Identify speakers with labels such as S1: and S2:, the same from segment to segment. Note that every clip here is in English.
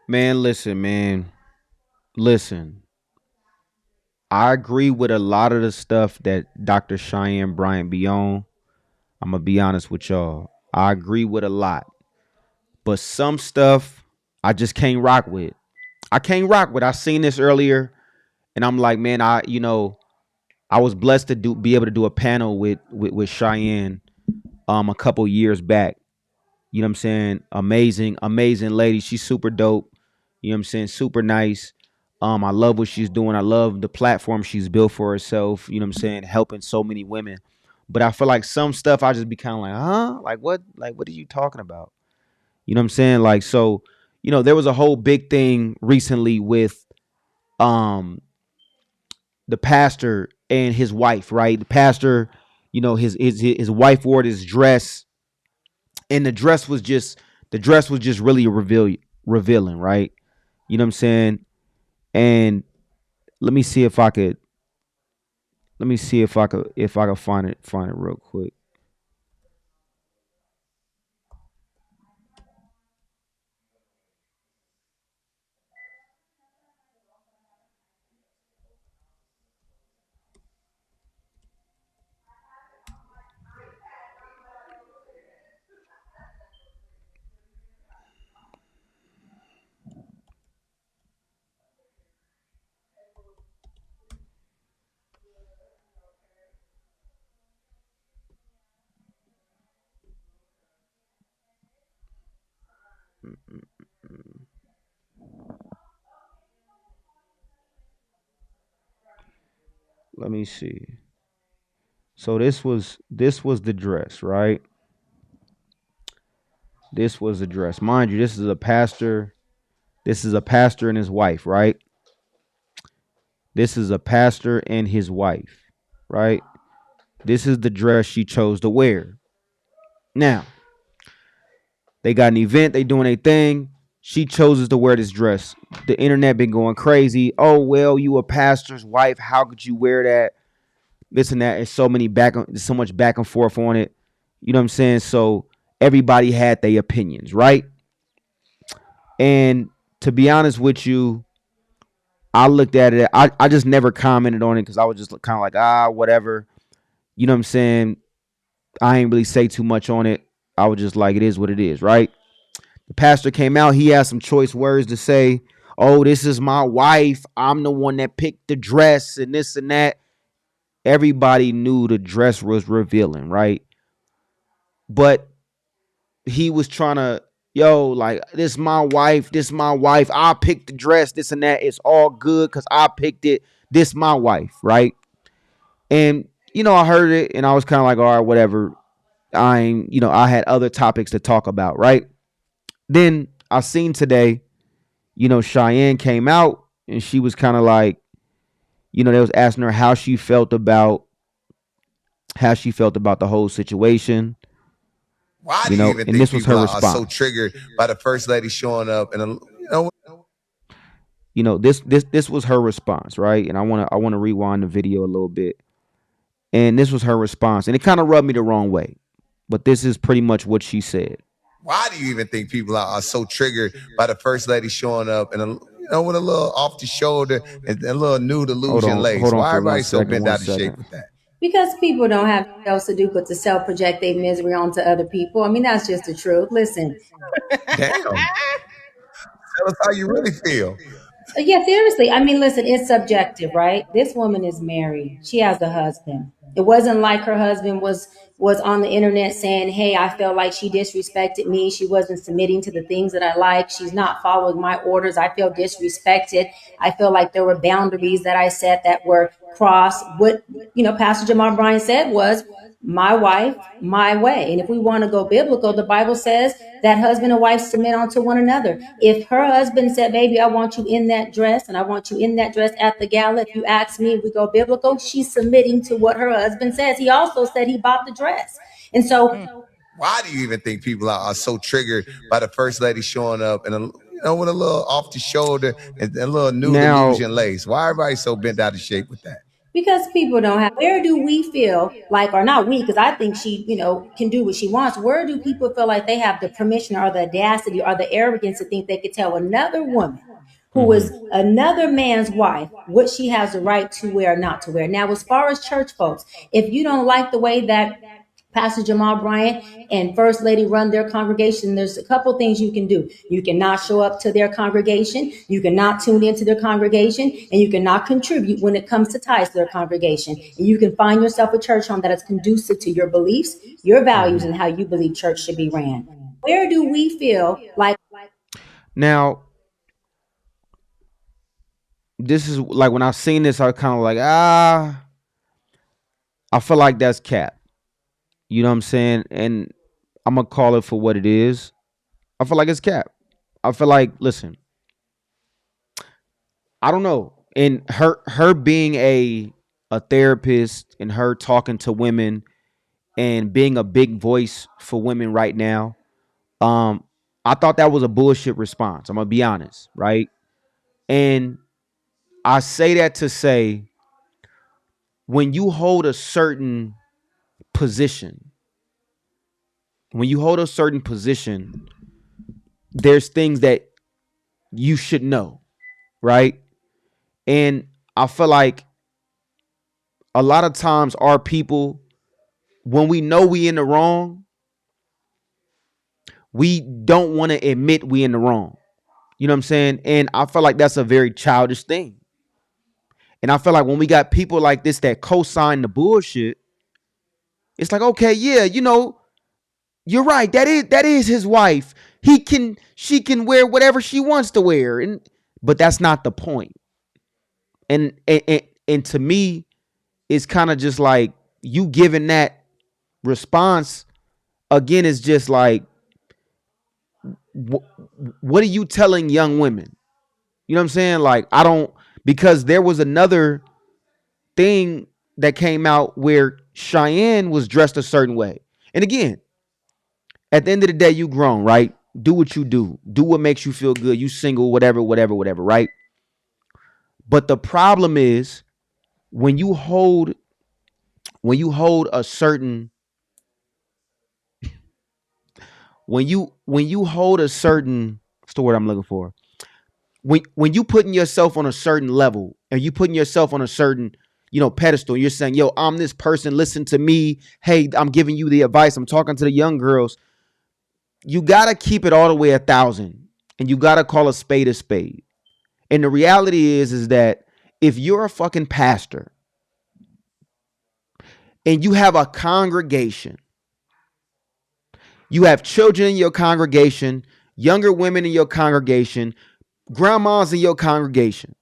S1: Man, listen, man. Listen. I agree with a lot of the stuff that Dr. Cheyene Bryant be on. I'm gonna be honest with y'all. I agree with a lot. But some stuff I just can't rock with. I can't rock with. I seen this earlier and I'm like, man, I was blessed to be able to do a panel with Cheyenne a couple years back. You know what I'm saying? Amazing lady. She's super dope. You know what I'm saying? Super nice. I love what she's doing. I love the platform she's built for herself. You know what I'm saying? Helping so many women. But I feel like some stuff I just be kind of like, huh? Like what? Like what are you talking about? You know what I'm saying? Like so, there was a whole big thing recently with um the pastor and his wife, right? The pastor, his wife wore this dress, and the dress was just really revealing, right? You know what I'm saying? And let me see if I could if I could find it real quick. Let me see. So this was the dress, right? This was the dress. Mind you, this is a pastor. This is a pastor and his wife, right? This is a pastor and his wife, right? This is the dress she chose to wear. Now, they got an event, they doing a thing. She chooses to wear this dress. The internet been going crazy. Oh well, you a pastor's wife. How could you wear that? This and that. It's there's so much back and forth on it. You know what I'm saying? So everybody had their opinions, right? And to be honest with you, I looked at it. I just never commented on it because I was just kind of like, whatever. You know what I'm saying? I ain't really say too much on it. I was just like, it is what it is, right? The pastor came out. He had some choice words to say. Oh, this is my wife. I'm the one that picked the dress and this and that. Everybody knew the dress was revealing, right? But he was trying to, like, this my wife. I picked the dress, this and that. It's all good because I picked it. This my wife, right? And, I heard it and I was kind of like, all right, whatever. I had other topics to talk about, right? Then I seen today, Cheyenne came out and she was kind of like, they was asking her how she felt about the whole situation,
S2: Why do you even
S1: and
S2: think
S1: this was her
S2: people are so
S1: response.
S2: triggered by the first lady showing up? And
S1: This was her response, right? And I want to rewind the video a little bit. And this was her response, and it kind of rubbed me the wrong way, but this is pretty much what she said.
S2: why do you even think people are so triggered by the first lady showing up and with a little off the shoulder and a little nude illusion lace?
S1: Hold on
S2: Why
S1: for
S2: everybody
S1: one
S2: so
S1: second.
S2: bent
S1: One
S2: out of shape
S1: second.
S2: with that?
S3: Because people don't have nothing else to do but to self project their misery onto other people. I mean, that's just the truth. Listen,
S2: Damn. Tell us how you really feel.
S3: yeah, seriously. I mean, listen, it's subjective, right? This woman is married. She has a husband. It wasn't like her husband was on the internet saying, "Hey, I felt like she disrespected me. She wasn't submitting to the things that I like. She's not following my orders. I feel disrespected. I feel like there were boundaries that I set that were crossed." What Pastor Jamal Bryan said was, "My wife, my way." And if we want to go biblical, the Bible says that husband and wife submit unto one another. If her husband said, "Baby, I want you in that dress and I want you in that dress at the gala," if you ask me, if we go biblical, she's submitting to what her husband says. He also said he bought the dress. And so
S2: Why do you even think people are so triggered by the first lady showing up and with a little off the shoulder and a little nude
S1: Now,
S2: illusion lace? Why everybody so bent out of shape with that?
S3: because people don't have, where do we feel like, or not we, because I think she, can do what she wants. Where do people feel like they have the permission or the audacity or the arrogance to think they could tell another woman who
S1: Mm-hmm.
S3: is another man's wife what she has the right to wear or not to wear? Now, as far as church folks, if you don't like the way that Pastor Jamal Bryant and First Lady run their congregation, there's a couple things you can do. You cannot show up to their congregation, you cannot tune into their congregation, and you cannot contribute when it comes to ties to their congregation. And you can find yourself a church home that is conducive to your beliefs, your values,
S1: Mm-hmm.
S3: and how you believe church should be ran. Where do we feel like,
S1: Now, this is like when I seen this, I kind of like, I feel like that's cap. You know what I'm saying? And I'm gonna call it for what it is. I feel like it's cap. I feel like, listen, I don't know. And her being a therapist and her talking to women and being a big voice for women right now, um, I thought that was a bullshit response. I'm gonna be honest, right? And I say that to say, when you hold a certain position, when you hold a certain position, there's things that you should know, right? And I feel like a lot of times our people, when we know we in the wrong, we don't want to admit we in the wrong. You know what I'm saying? And I feel like that's a very childish thing. And I feel like when we got people like this that co-sign the bullshit, it's like, okay, yeah, you're right. That is his wife. She can wear whatever she wants to wear. But that's not the point. And to me, it's kind of just like you giving that response again is just like, what are you telling young women? You know what I'm saying? Like, I don't, because there was another thing that came out where Cheyenne was dressed a certain way. And again, at the end of the day, you grown, right? Do what you do. Do what makes you feel good. You single, whatever, whatever, whatever, right? But the problem is when you hold a certain when you hold a certain, what's the word I'm looking for? When you putting yourself on a certain level and you putting yourself on a certain pedestal, you're saying, yo, I'm this person, listen to me, hey, I'm giving you the advice, I'm talking to the young girls. You gotta keep it all the way 1,000, and you gotta call a spade a spade. And the reality is that if you're a fucking pastor and you have a congregation, you have children in your congregation, younger women in your congregation, grandmas in your congregation,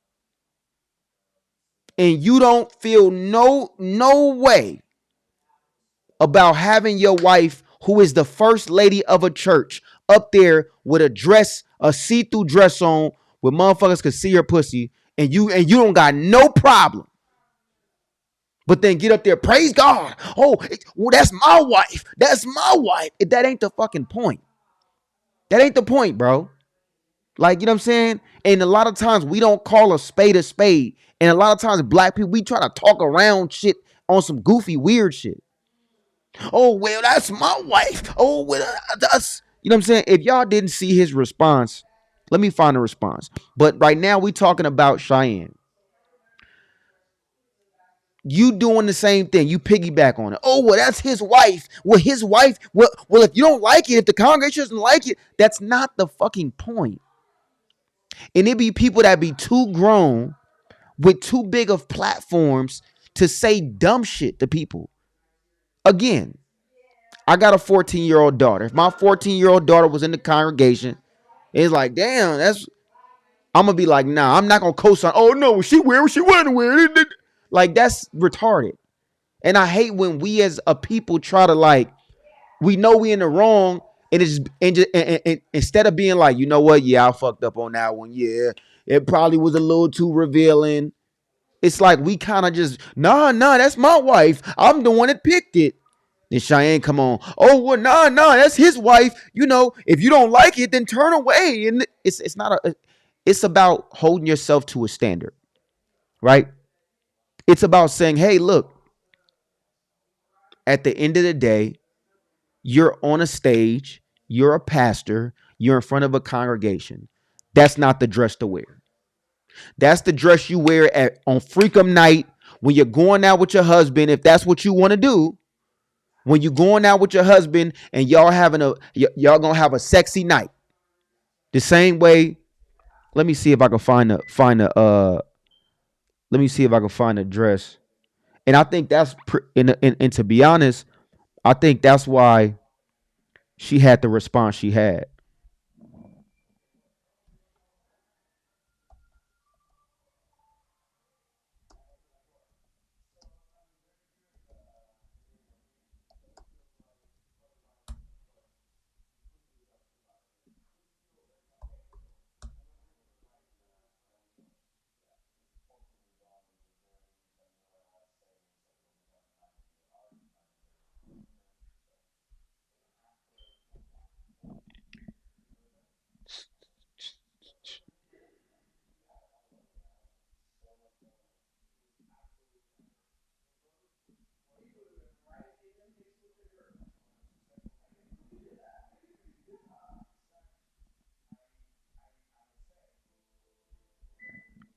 S1: and you don't feel no way about having your wife, who is the first lady of a church, up there with a dress, a see-through dress on, where motherfuckers could see her pussy, and you don't got no problem. But then get up there, praise God. Oh, well, that's my wife. That's my wife. That ain't the fucking point. That ain't the point, bro. Like, you know what I'm saying? And a lot of times we don't call a spade a spade. And a lot of times black people, we try to talk around shit on some goofy, weird shit. Oh, well, that's my wife. Oh, well, that's, you know what I'm saying? If y'all didn't see his response, let me find a response. But right now we talking about Cheyenne. You doing the same thing. You piggyback on it. Oh, well, that's his wife. Well, his wife. Well, if you don't like it, if the congregation doesn't like it, that's not the fucking point. And it be people that be too grown with too big of platforms to say dumb shit to people. Again, I got a 14-year-old daughter. If my 14-year-old daughter was in the congregation, it's like, damn, that's, I'm gonna be like, nah, I'm not gonna co-sign. Oh no, she wear what she want to wear. Like, that's retarded. And I hate when we as a people try to, like, we know we in the wrong, and it's and instead of being like, you know what, yeah, I fucked up on that one. Yeah, it probably was a little too revealing. It's like we kind of just, nah, that's my wife. I'm the one that picked it. Then Cheyenne come on. Oh, well, nah, that's his wife. If you don't like it, then turn away. And it's not it's about holding yourself to a standard, right? It's about saying, hey, look, at the end of the day, you're on a stage, you're a pastor, you're in front of a congregation. That's not the dress to wear. That's the dress you wear on Freakum night when you're going out with your husband, if that's what you want to do. When you're going out with your husband and y'all gonna have a sexy night. The same way. Let me see if I can let me see if I can find a dress. And I think and to be honest, I think that's why she had the response she had.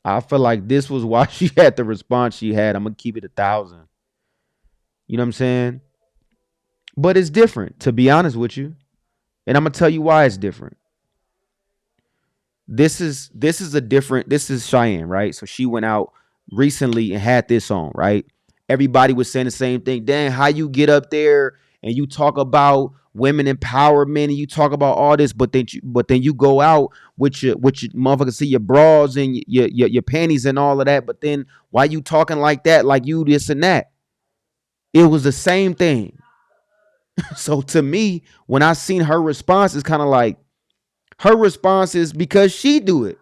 S1: I feel like this was why she had the response she had. I'm gonna keep it 1,000. You know what I'm saying? But it's different, to be honest with you. And I'm gonna tell you why it's different. This is a different. This is Cheyenne, right? So she went out recently and had this on, right? Everybody was saying the same thing. Dan, how you get up there and you talk about women empowerment and you talk about all this, but then you go out with your motherfucker see your bras and your panties and all of that. But then why you talking like that? Like you this and that? It was the same thing. So to me, when I seen her response, it's kind of like her response is because she do it.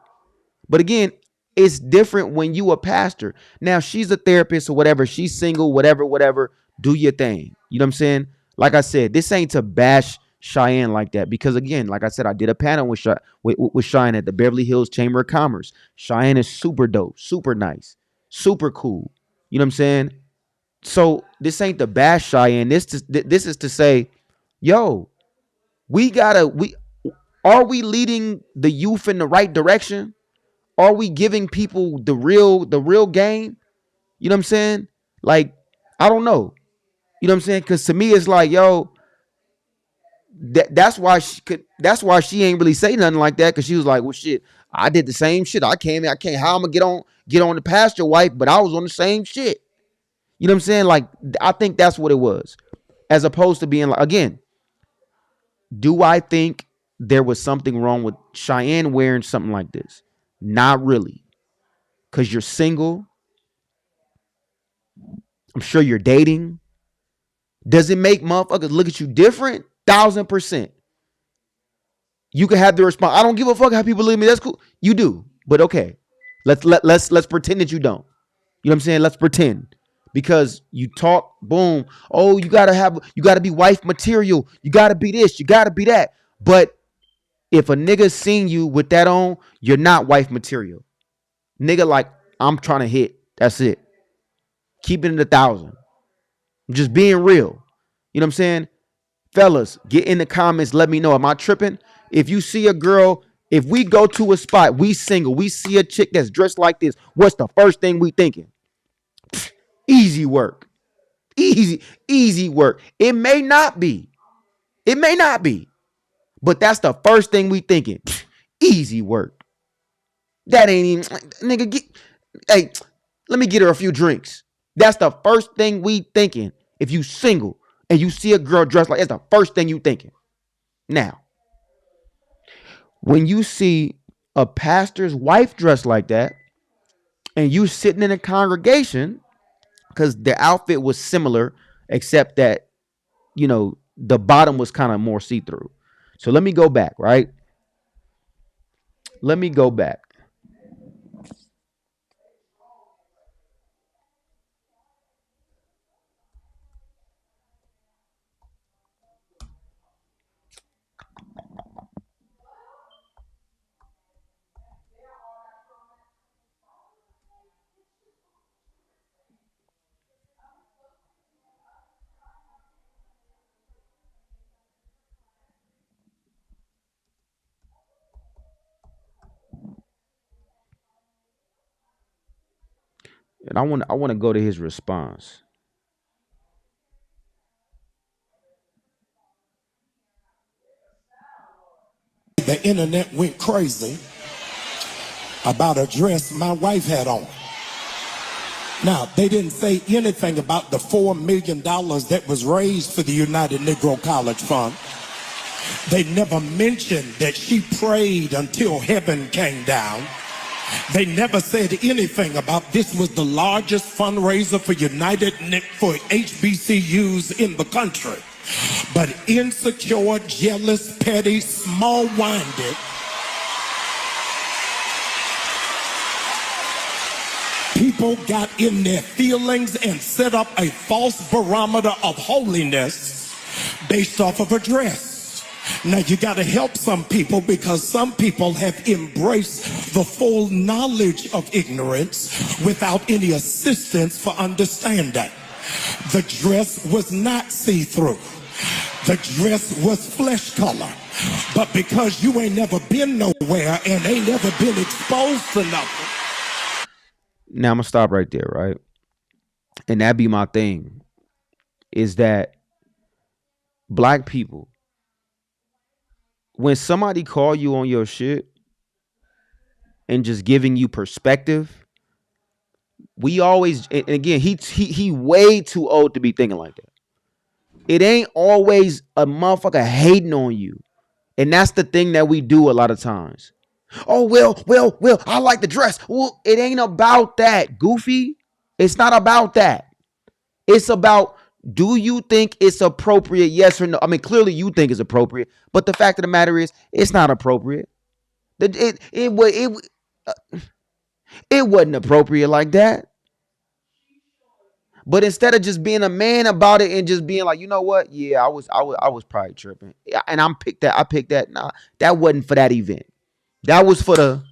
S1: But again, it's different when you a pastor. Now she's a therapist or whatever. She's single, whatever. Do your thing. You know what I'm saying? Like I said, this ain't to bash Cheyenne like that because again, like I said, I did a panel with Cheyenne at the Beverly Hills Chamber of Commerce. Cheyenne is super dope, super nice, super cool. You know what I'm saying? So this ain't the bash Cheyenne. This is to say, yo, we are we leading the youth in the right direction? Are we giving people the real game? You know what I'm saying? Like, I don't know. You know what I'm saying? Because to me, it's like, yo, that's why she ain't really say nothing like that. Cause she was like, well, shit, I did the same shit. I can't. How I'm gonna get on the pastor wife? But I was on the same shit. You know what I'm saying? Like, I think that's what it was, as opposed to being like, again, do I think there was something wrong with Cheyenne wearing something like this? Not really, cause you're single. I'm sure you're dating. Does it make motherfuckers look at you different? 1,000%. You can have the response. I don't give a fuck how people look at me. That's cool. You do, but okay. Let's pretend that you don't. You know what I'm saying? Let's pretend because you talk. Boom. Oh, you gotta be wife material. You gotta be this. You gotta be that. But if a nigga seen you with that on, you're not wife material. Nigga, like I'm trying to hit. That's it. Keep it in 1,000. Just being real. You know what I'm saying? Fellas, get in the comments. Let me know. Am I tripping? If you see a girl, if we go to a spot, we single, we see a chick that's dressed like this, what's the first thing we thinking? Easy work. Easy work. It may not be. It may not be. But that's the first thing we thinking. Easy work. That ain't even nigga hey, let me get her a few drinks. That's the first thing we thinking. If you single and you see a girl dressed like that's the first thing you thinking. Now, when you see a pastor's wife dressed like that, and you sitting in a congregation, because the outfit was similar, except that, the bottom was kind of more see-through. So let me go back, right? Let me go back. And I want to go to his response.
S4: The internet went crazy about a dress my wife had on. Now, they didn't say anything about the $4 million that was raised for the United Negro College Fund. They never mentioned that she prayed until heaven came down. They never said anything about this was the largest fundraiser for for HBCUs in the country. But insecure, jealous, petty, small-minded people got in their feelings and set up a false barometer of holiness based off of a dress. Now you got to help some people because some people have embraced the full knowledge of ignorance without any assistance for understanding. The dress was not see-through. The dress was flesh color. But because you ain't never been nowhere and ain't never been exposed to nothing.
S1: Now I'm gonna stop right there, right? And that be my thing, is that black people, when somebody call you on your shit and just giving you perspective, we always, and again, he way too old to be thinking like that. It ain't always a motherfucker hating on you. And that's the thing that we do a lot of times. Oh, well, I like the dress. Well, it ain't about that, goofy. It's not about that. It's about, do you think it's appropriate? Yes or no? I mean, clearly you think it's appropriate, but the fact of the matter is, it's not appropriate. It wasn't appropriate like that. But instead of just being a man about it and just being like, you know what? Yeah, I was probably tripping. Yeah, and I picked that. Nah, that wasn't for that event. That was for the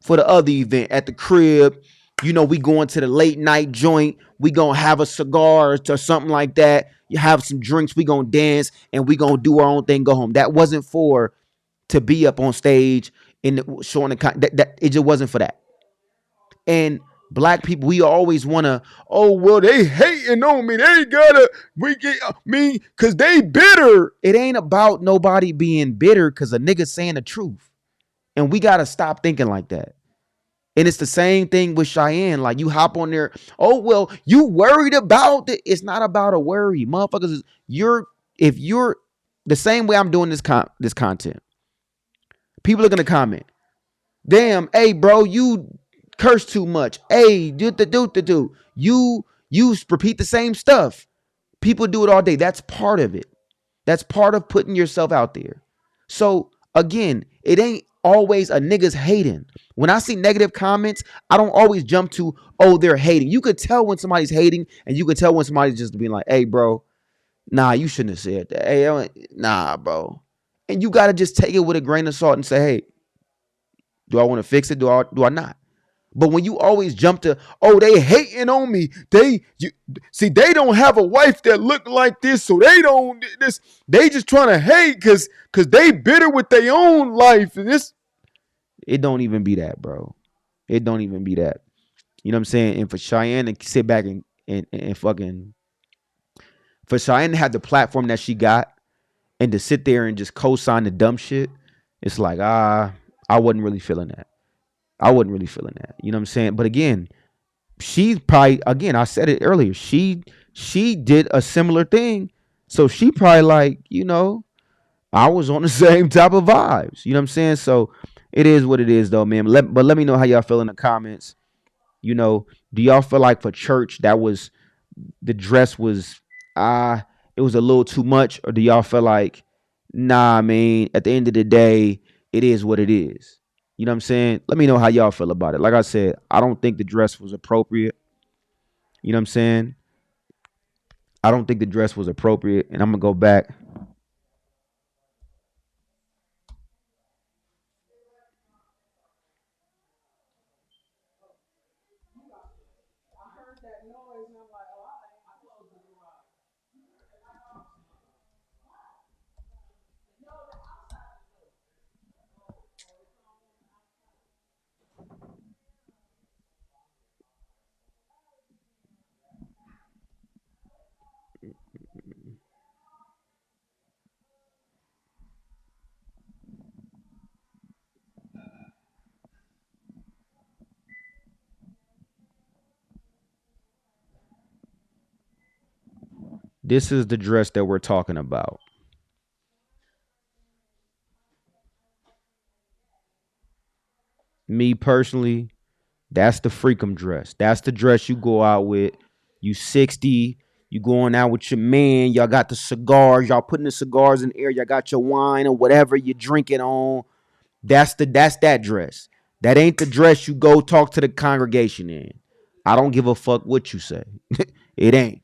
S1: other event at the crib. You know, we going to the late night joint. We gonna have a cigar or something like that. You have some drinks. We gonna dance and we gonna do our own thing. Go home. That wasn't for to be up on stage in showing that it just wasn't for that. And black people, we always want to, oh, well, they hating on me. They gotta, we get me, because they bitter. It ain't about nobody being bitter because a nigga saying the truth. And we got to stop thinking like that. And it's the same thing with Cheyenne. Like, you hop on there, oh, well, you worried about it. It's not about a worry. Motherfuckers, if you're the same way I'm doing this content, people are going to comment. Damn, hey, bro, you curse too much. Hey, do. You repeat the same stuff. People do it all day. That's part of it. That's part of putting yourself out there. So again, it ain't always a nigga's hating. When I see negative comments, I don't always jump to, oh, they're hating. You could tell when somebody's hating, and you could tell when somebody's just being like, hey, bro, nah, you shouldn't have said that. Hey, nah, bro. And you got to just take it with a grain of salt and say, hey, do I want to fix it? Do I not? But when you always jump to, oh, they hating on me. See, they don't have a wife that look like this, so they don't this. They just trying to hate because they bitter with their own life. And this, it don't even be that, bro. It don't even be that. You know what I'm saying? And for Cheyenne to sit back and fucking, for Cheyenne to have the platform that she got and to sit there and just co-sign the dumb shit, it's like, I wasn't really feeling that. I wasn't really feeling that. You know what I'm saying? But again, she probably, again, I said it earlier. She did a similar thing. So she probably like, I was on the same type of vibes. You know what I'm saying? So it is what it is though, man. But let me know how y'all feel in the comments. Do y'all feel like for church that was the dress was it was a little too much, or do y'all feel like, nah, man, at the end of the day, it is what it is? You know what I'm saying? Let me know how y'all feel about it. Like I said, I don't think the dress was appropriate. You know what I'm saying? I don't think the dress was appropriate, and I'm gonna go back. This is the dress that we're talking about. Me personally, that's the freakum dress. That's the dress you go out with. You 60, you going out with your man. Y'all got the cigars. Y'all putting the cigars in the air. Y'all got your wine or whatever you're drinking on. That's that dress. That ain't the dress you go talk to the congregation in. I don't give a fuck what you say. It ain't.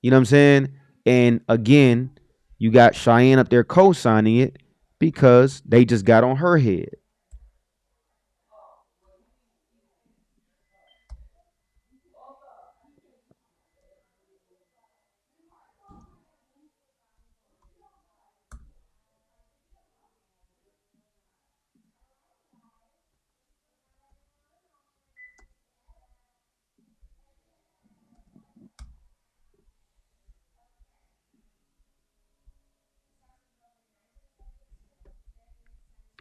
S1: You know what I'm saying? And again, you got Cheyenne up there co-signing it because they just got on her head.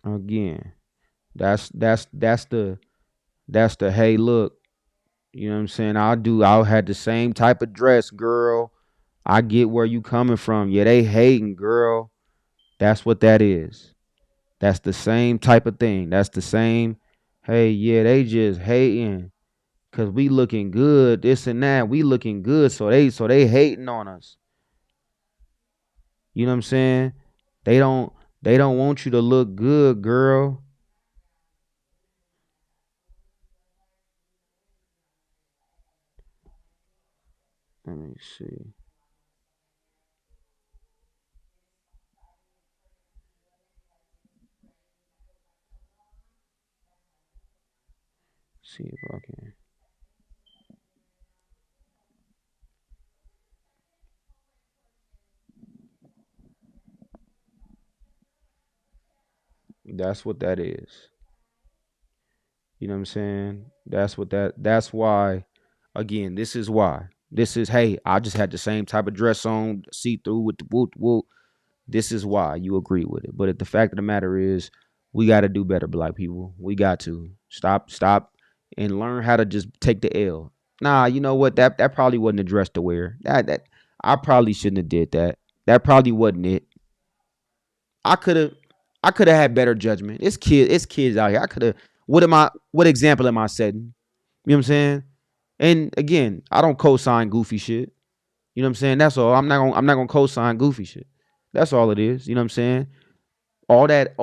S1: Again, that's the hey look, you know what I'm saying? I'll had the same type of dress, girl. I get where you coming from. Yeah, they hating, girl. That's what that is. That's the same type of thing. That's the same. Hey, yeah, they just hating because we looking good, this and that. We looking good, so they hating on us. You know what I'm saying? They don't they don't want you to look good, girl. Let me see. See if I can. That's what that is. You know what I'm saying? That's why again, this is why. This is hey, I just had the same type of dress on, see through with the woot woot. This is why you agree with it. But the fact of the matter is, we got to do better, black people. We got to stop, and learn how to just take the L. Nah, you know what? That probably wasn't a dress to wear. That I probably shouldn't have did that. That probably wasn't it. I could have I could have had better judgment. It's kids out here. I could have what example am I setting? You know what I'm saying? And again, I don't co-sign goofy shit. You know what I'm saying? That's all. I'm not gonna co-sign goofy shit. That's all it is. You know what I'm saying? All that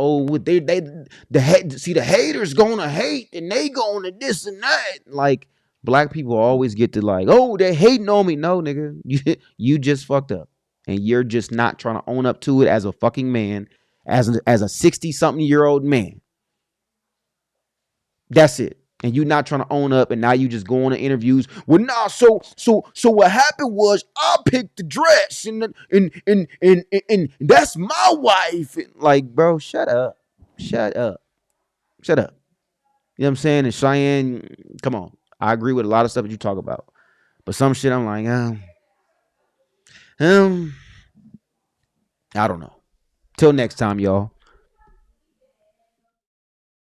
S1: they see the haters gonna hate and they gonna this and that. Like black people always get to like, oh, they hating on me. No, nigga. You just fucked up. And you're just not trying to own up to it as a fucking man, as a 60 something year old man. That's it. And you not trying to own up, and now you just go on to interviews. Well, nah. So what happened was I picked the dress, and that's my wife. And like, bro, shut up, shut up. You know what I'm saying? And Cheyenne, come on. I agree with a lot of stuff that you talk about, but some shit I'm like, um, I don't know. Till next time, y'all.